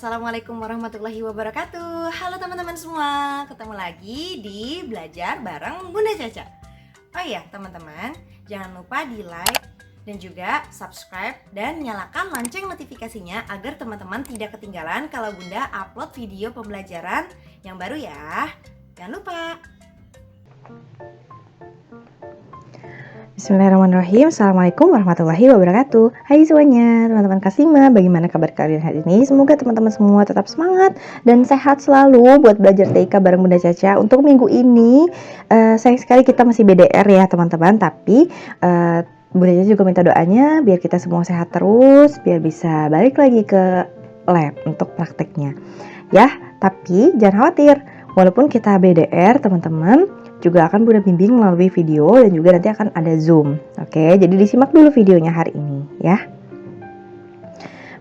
Assalamualaikum warahmatullahi wabarakatuh. Halo teman-teman semua, ketemu lagi di Belajar bareng Bunda Caca. Oh iya teman-teman, jangan lupa di like dan juga subscribe dan nyalakan lonceng notifikasinya agar teman-teman tidak ketinggalan kalau Bunda upload video pembelajaran yang baru ya. Jangan lupa. Bismillahirrahmanirrahim. Assalamualaikum warahmatullahi wabarakatuh. Hai semuanya, teman-teman Kasima. Bagaimana kabar kalian hari ini? Semoga teman-teman semua tetap semangat dan sehat selalu buat belajar TK bareng Bunda Caca. Untuk minggu ini, sayang sekali kita masih BDR ya teman-teman. Tapi Bunda Caca juga minta doanya biar kita semua sehat terus, biar bisa balik lagi ke lab untuk prakteknya. Ya, tapi jangan khawatir. Walaupun kita BDR teman-teman, juga akan Bunda bimbing melalui video dan juga nanti akan ada Zoom. Oke, jadi disimak dulu videonya hari ini ya.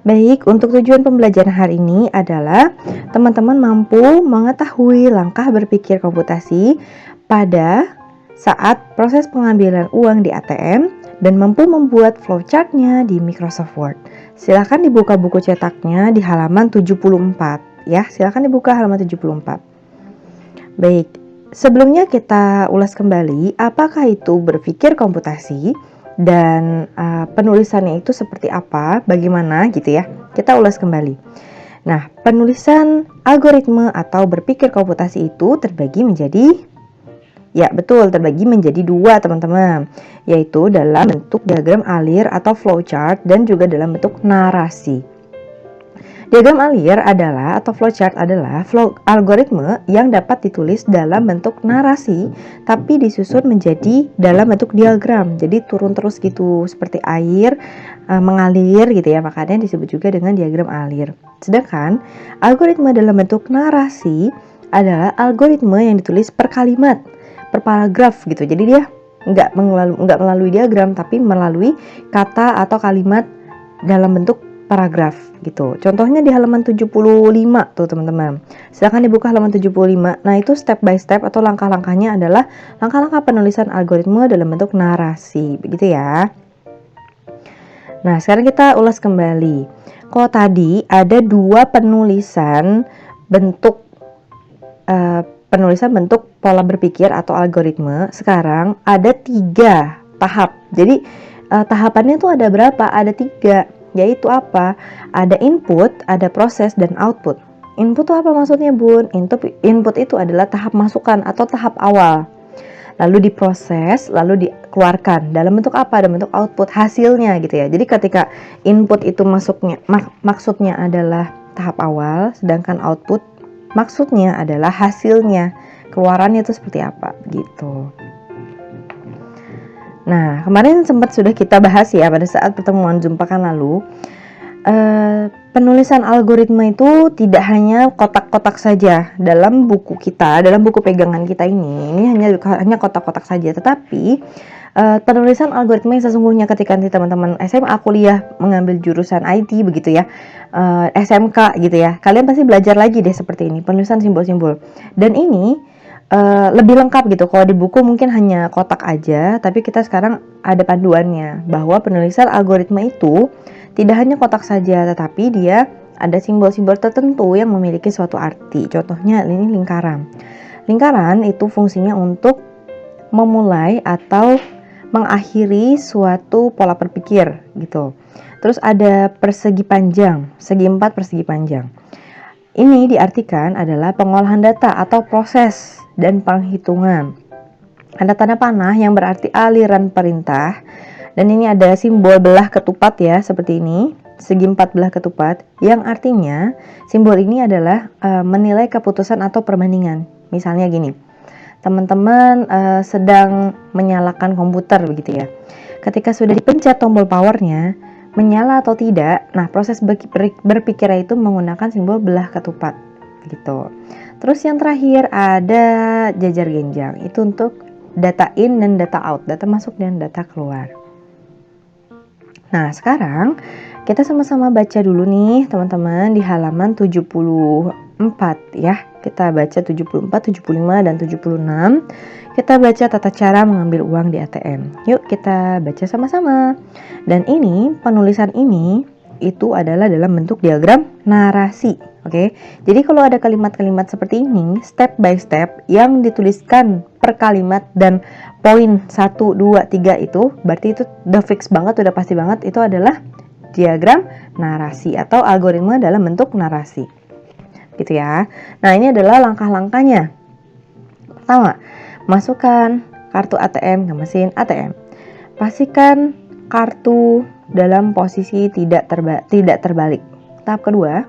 Baik, untuk tujuan pembelajaran hari ini adalah teman-teman mampu mengetahui langkah berpikir komputasi pada saat proses pengambilan uang di ATM dan mampu membuat flowchart-nya di Microsoft Word. Silakan dibuka buku cetaknya di halaman 74 ya. Silakan dibuka halaman 74. Baik, sebelumnya kita ulas kembali apakah itu berpikir komputasi dan penulisannya itu seperti apa, bagaimana gitu ya. Kita ulas kembali. Nah, penulisan algoritma atau berpikir komputasi itu terbagi menjadi, ya betul, terbagi menjadi dua teman-teman, yaitu dalam bentuk diagram alir atau flowchart dan juga dalam bentuk narasi. Diagram alir adalah atau flowchart adalah algoritma yang dapat ditulis dalam bentuk narasi tapi disusun menjadi dalam bentuk diagram. Jadi turun terus gitu seperti air mengalir gitu ya, makanya disebut juga dengan diagram alir. Sedangkan algoritma dalam bentuk narasi adalah algoritma yang ditulis per kalimat, per paragraf gitu. Jadi dia nggak melalui diagram tapi melalui kata atau kalimat dalam bentuk paragraf gitu. Contohnya di halaman 75 tuh teman-teman. Silakan dibuka halaman 75. Nah, itu step by step atau langkah-langkahnya adalah langkah-langkah penulisan algoritma dalam bentuk narasi. Begitu ya. Nah, sekarang kita ulas kembali. Kalau tadi ada dua penulisan bentuk pola berpikir atau algoritma, sekarang ada 3 tahap. Jadi tahapannya tuh ada berapa? Ada 3. Yaitu apa? Ada input, ada proses, dan output. Input itu apa maksudnya, Bun? Input itu adalah tahap masukan atau tahap awal. Lalu diproses, lalu dikeluarkan. Dalam bentuk apa? Dalam bentuk output, hasilnya gitu ya. Jadi ketika input itu maksudnya adalah tahap awal, sedangkan output maksudnya adalah hasilnya. Keluarannya itu seperti apa gitu. Nah, kemarin sempat sudah kita bahas ya pada saat pertemuan Zoom pekan lalu. Penulisan algoritma itu tidak hanya kotak-kotak saja dalam buku kita, dalam buku pegangan kita ini hanya kotak-kotak saja. Tetapi penulisan algoritma yang sesungguhnya ketika nanti teman-teman SMA kuliah mengambil jurusan IT begitu ya, SMK gitu ya, kalian pasti belajar lagi deh seperti ini, penulisan simbol-simbol. Dan ini lebih lengkap gitu. Kalau di buku mungkin hanya kotak aja, tapi kita sekarang ada panduannya bahwa penulisan algoritma itu tidak hanya kotak saja, tetapi dia ada simbol-simbol tertentu yang memiliki suatu arti. Contohnya ini lingkaran. Lingkaran itu fungsinya untuk memulai atau mengakhiri suatu pola berpikir gitu. Terus ada persegi panjang, segi 4 persegi panjang. Ini diartikan adalah pengolahan data atau proses dan penghitungan. Ada tanda panah yang berarti aliran perintah. Dan ini ada simbol belah ketupat ya, seperti ini. Segi 4 belah ketupat. Yang artinya simbol ini adalah menilai keputusan atau perbandingan. Misalnya gini. Teman-teman sedang menyalakan komputer begitu ya. Ketika sudah dipencet tombol powernya, menyala atau tidak. Nah, proses berpikir itu menggunakan simbol belah ketupat gitu. Terus yang terakhir ada jajar genjang. Itu untuk data in dan data out, data masuk dan data keluar. Nah, sekarang kita sama-sama baca dulu nih teman-teman di halaman 74 ya. Kita baca 74, 75 dan 76. Kita baca tata cara mengambil uang di ATM. Yuk kita baca sama-sama. Dan ini, penulisan ini itu adalah dalam bentuk diagram narasi. Oke, jadi kalau ada kalimat-kalimat seperti ini, step by step yang dituliskan per kalimat dan poin 1, 2, 3 itu, berarti itu udah fix banget, udah pasti banget, itu adalah diagram narasi atau algoritma dalam bentuk narasi. Gitu ya. Nah, ini adalah langkah-langkahnya. Pertama, masukkan kartu ATM ke mesin ATM. Pastikan kartu dalam posisi tidak terbalik. Tahap kedua,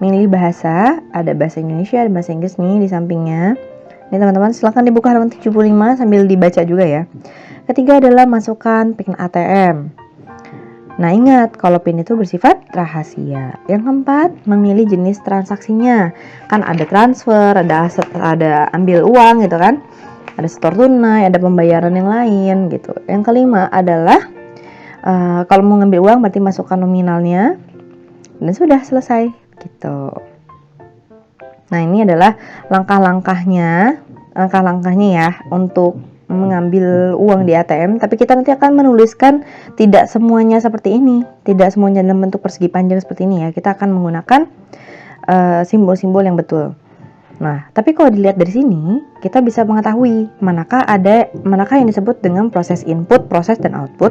milih bahasa, ada bahasa Indonesia, ada bahasa Inggris nih di sampingnya. Ini teman-teman silahkan dibuka halaman 75 sambil dibaca juga ya. Ketiga adalah masukkan PIN ATM. Nah ingat, kalau PIN itu bersifat rahasia. Yang keempat, memilih jenis transaksinya. Kan ada transfer, ada ambil uang gitu kan. Ada setor tunai, ada pembayaran yang lain gitu. Yang kelima adalah kalau mau ngambil uang berarti masukkan nominalnya. Dan sudah selesai gitu. Nah ini adalah langkah-langkahnya ya untuk mengambil uang di ATM. Tapi kita nanti akan menuliskan tidak semuanya seperti ini, tidak semuanya dalam bentuk persegi panjang seperti ini ya. Kita akan menggunakan simbol-simbol yang betul. Nah tapi kalau dilihat dari sini kita bisa mengetahui manakah yang disebut dengan proses input, proses dan output.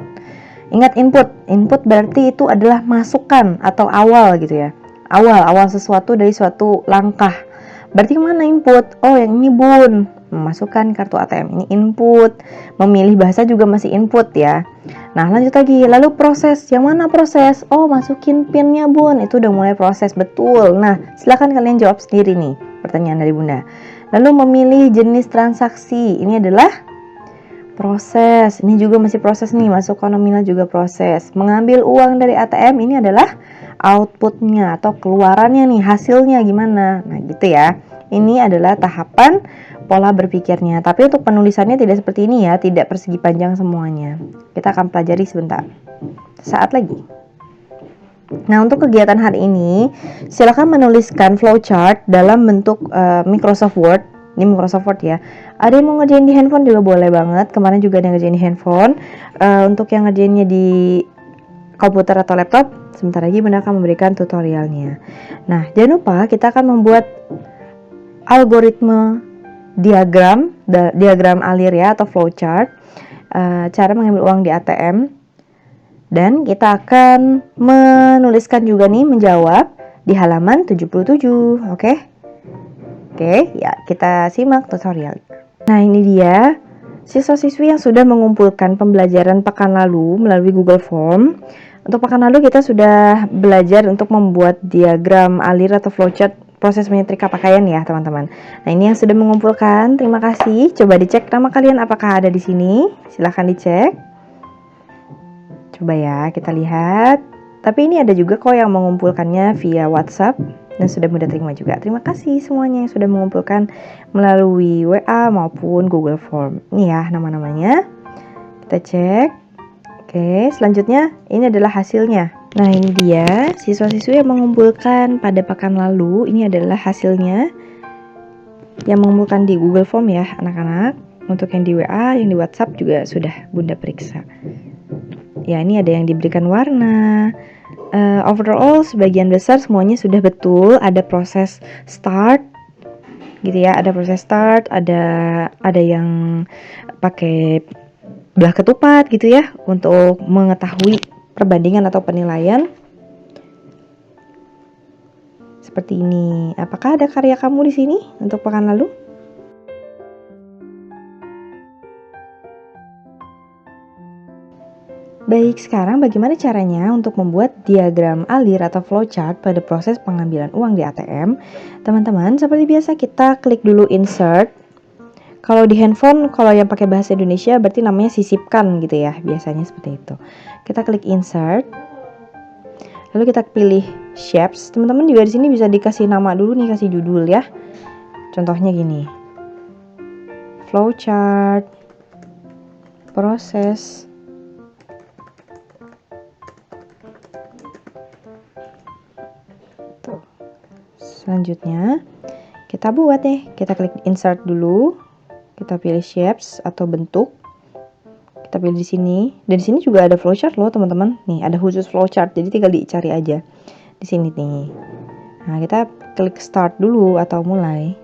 Ingat input berarti itu adalah masukan atau awal gitu ya. Awal sesuatu dari suatu langkah. Berarti mana input? Oh yang ini bun, memasukkan kartu ATM ini input. Memilih bahasa juga masih input ya. Nah lanjut lagi, lalu proses, yang mana proses? Oh masukin pinnya bun, itu udah mulai proses, betul. Nah silakan kalian jawab sendiri nih pertanyaan dari bunda. Lalu memilih jenis transaksi, ini adalah proses, ini juga masih proses nih, masukkan nominal juga proses. Mengambil uang dari ATM ini adalah outputnya atau keluarannya nih, hasilnya gimana. Nah gitu ya, ini adalah tahapan pola berpikirnya. Tapi untuk penulisannya tidak seperti ini ya, tidak persegi panjang semuanya. Kita akan pelajari sebentar, saat lagi. Nah untuk kegiatan hari ini, silakan menuliskan flowchart dalam bentuk Microsoft Word. Ini Microsoft Word ya. Ada yang mau ngerjain di handphone juga boleh banget. Kemarin juga ada yang ngerjain di handphone. Untuk yang ngerjainnya di komputer atau laptop, sebentar lagi Bunda akan memberikan tutorialnya. Nah, jangan lupa kita akan membuat algoritma diagram alir ya atau flowchart. Cara mengambil uang di ATM. Dan kita akan menuliskan juga nih, menjawab di halaman 77. Oke, ya kita simak tutorial. Nah ini dia siswa-siswi yang sudah mengumpulkan pembelajaran pekan lalu melalui Google Form. Untuk pekan lalu kita sudah belajar untuk membuat diagram alir atau flowchart proses menyetrika pakaian ya teman-teman. Nah ini yang sudah mengumpulkan, terima kasih. Coba dicek nama kalian apakah ada di sini. Silahkan dicek. Coba ya kita lihat. Tapi ini ada juga kok yang mengumpulkannya via WhatsApp dan sudah mudah terima juga. Terima kasih semuanya yang sudah mengumpulkan melalui WA maupun Google Form. Ini ya nama-namanya. Kita cek. Oke, selanjutnya ini adalah hasilnya. Nah ini dia siswa-siswi yang mengumpulkan pada pekan lalu. Ini adalah hasilnya yang mengumpulkan di Google Form ya anak-anak. Untuk yang di WA, yang di WhatsApp juga sudah Bunda periksa. Ya ini ada yang diberikan warna. Overall sebagian besar semuanya sudah betul. Ada proses start gitu ya, ada proses start, ada yang pakai belah ketupat gitu ya untuk mengetahui perbandingan atau penilaian. Seperti ini. Apakah ada karya kamu di sini untuk pekan lalu? Baik, sekarang bagaimana caranya untuk membuat diagram alir atau flowchart pada proses pengambilan uang di ATM? Teman-teman, seperti biasa kita klik dulu insert. Kalau di handphone, kalau yang pakai bahasa Indonesia berarti namanya sisipkan gitu ya, biasanya seperti itu. Kita klik insert. Lalu kita pilih shapes. Teman-teman juga di sini bisa dikasih nama dulu nih, kasih judul ya. Contohnya gini. Flowchart. Proses. Selanjutnya kita buat deh, kita klik insert dulu, kita pilih shapes atau bentuk, kita pilih di sini. Dan di sini juga ada flowchart loh teman-teman. Nih ada khusus flowchart, jadi tinggal dicari aja di sini nih. Nah, kita klik start dulu atau mulai.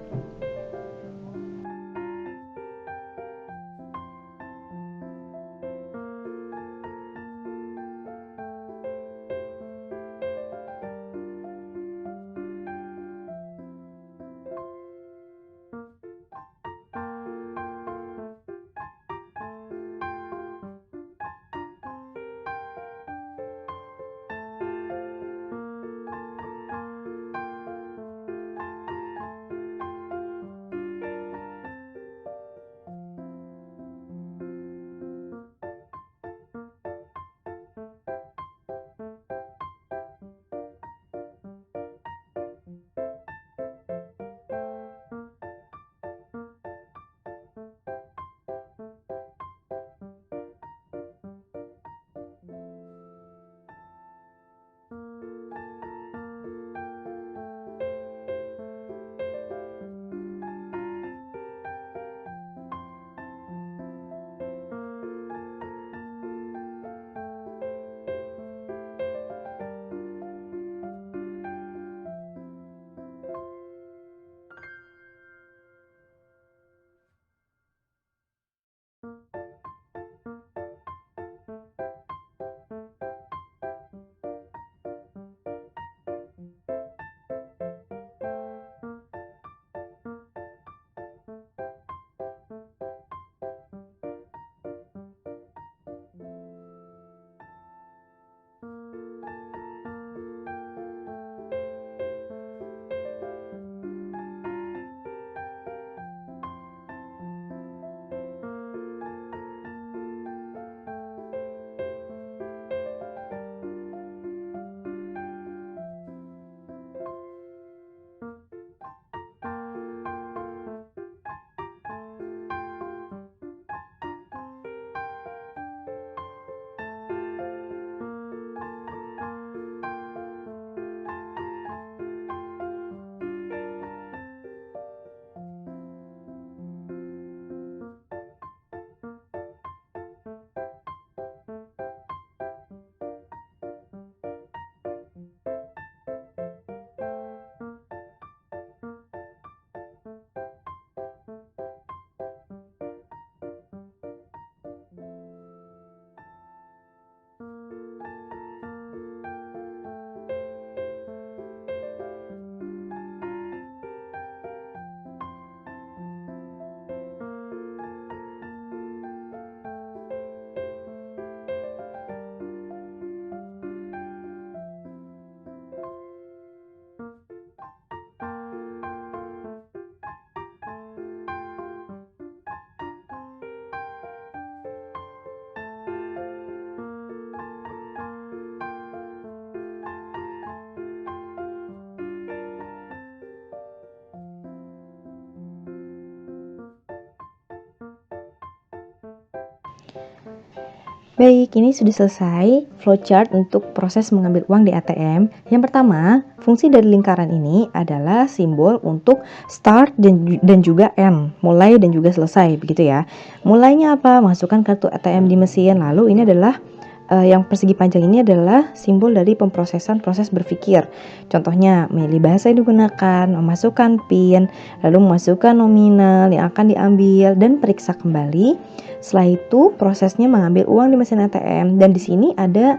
Baik, ini sudah selesai flowchart untuk proses mengambil uang di ATM. Yang pertama, fungsi dari lingkaran ini adalah simbol untuk start dan juga end, mulai dan juga selesai, begitu ya. Mulainya apa? Masukkan kartu ATM di mesin. Lalu ini adalah yang persegi panjang ini adalah simbol dari pemrosesan proses berpikir. Contohnya, memilih bahasa yang digunakan, memasukkan PIN, lalu memasukkan nominal yang akan diambil dan periksa kembali. Setelah itu, prosesnya mengambil uang di mesin ATM dan di sini ada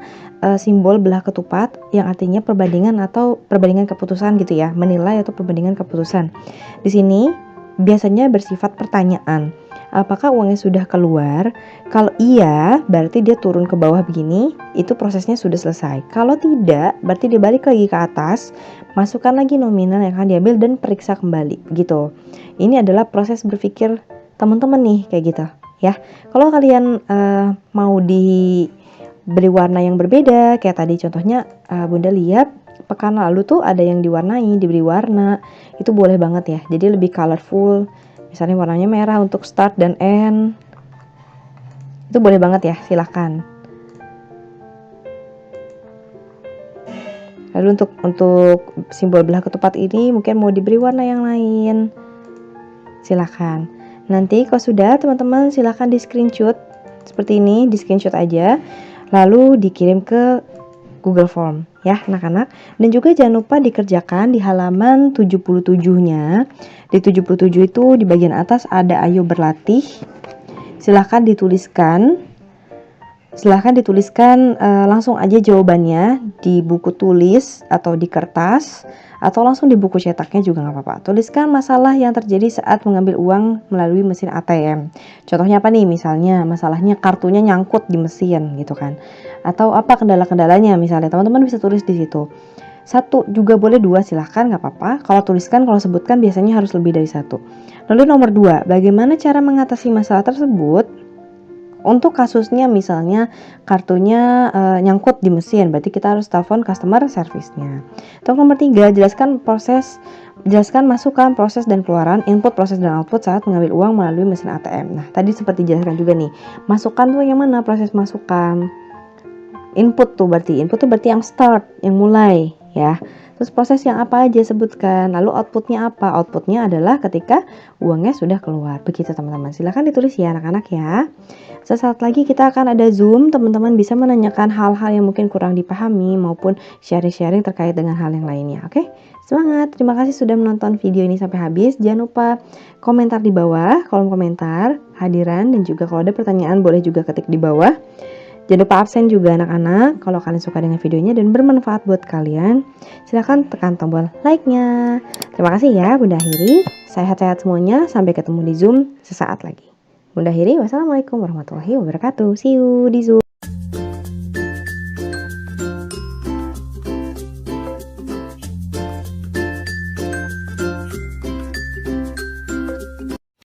simbol belah ketupat yang artinya perbandingan atau perbandingan keputusan gitu ya, menilai atau perbandingan keputusan. Di sini biasanya bersifat pertanyaan. Apakah uangnya sudah keluar? Kalau iya, berarti dia turun ke bawah begini, itu prosesnya sudah selesai. Kalau tidak, berarti dia balik lagi ke atas, masukkan lagi nominal yang akan diambil dan periksa kembali, gitu. Ini adalah proses berpikir teman-teman nih, kayak gitu, ya. Kalau kalian mau diberi warna yang berbeda, kayak tadi contohnya Bunda lihat pekan lalu tuh ada yang diwarnai, diberi warna, itu boleh banget ya. Jadi lebih colorful. Misalnya warnanya merah untuk start dan end. Itu boleh banget ya, silahkan. Lalu untuk simbol belah ketupat ini mungkin mau diberi warna yang lain. Silahkan. Nanti kalau sudah teman-teman silahkan di screenshot seperti ini, di screenshot aja. Lalu dikirim ke Google Form. ya anak-anak. Dan juga jangan lupa dikerjakan di halaman 77-nya. Di 77 itu di bagian atas ada ayo berlatih. Silahkan dituliskan langsung aja jawabannya di buku tulis atau di kertas, atau langsung di buku cetaknya juga nggak apa-apa. Tuliskan masalah yang terjadi saat mengambil uang melalui mesin ATM. Contohnya apa nih? Misalnya masalahnya kartunya nyangkut di mesin gitu kan, atau apa kendala-kendalanya, misalnya teman-teman bisa tulis di situ. Satu juga boleh, dua silahkan, nggak apa-apa. Kalau tuliskan, kalau sebutkan biasanya harus lebih dari satu. Lalu nomor 2, bagaimana cara mengatasi masalah tersebut? Untuk kasusnya misalnya kartunya nyangkut di mesin, berarti kita harus telepon customer service-nya. Untuk nomor 3, jelaskan masukan, proses dan keluaran, input, proses dan output saat mengambil uang melalui mesin ATM. Nah, tadi seperti dijelaskan juga nih. Masukan tuh yang mana? Proses masukan. Input tuh berarti yang start, yang mulai ya. Terus proses yang apa aja sebutkan. Lalu outputnya apa? Outputnya adalah ketika uangnya sudah keluar. Begitu teman-teman. Silahkan ditulis ya anak-anak ya. Sesaat lagi kita akan ada Zoom. Teman-teman bisa menanyakan hal-hal yang mungkin kurang dipahami maupun sharing-sharing terkait dengan hal yang lainnya. Oke? Semangat. Terima kasih sudah menonton video ini sampai habis. Jangan lupa komentar di bawah, kolom komentar, hadiran, dan juga kalau ada pertanyaan boleh juga ketik di bawah. Jangan lupa absen juga anak-anak. Kalau kalian suka dengan videonya dan bermanfaat buat kalian, silahkan tekan tombol like-nya. Terima kasih ya Bunda akhiri. Sehat-sehat semuanya. Sampai ketemu di Zoom sesaat lagi. Bunda akhiri. Wassalamualaikum warahmatullahi wabarakatuh. See you di Zoom.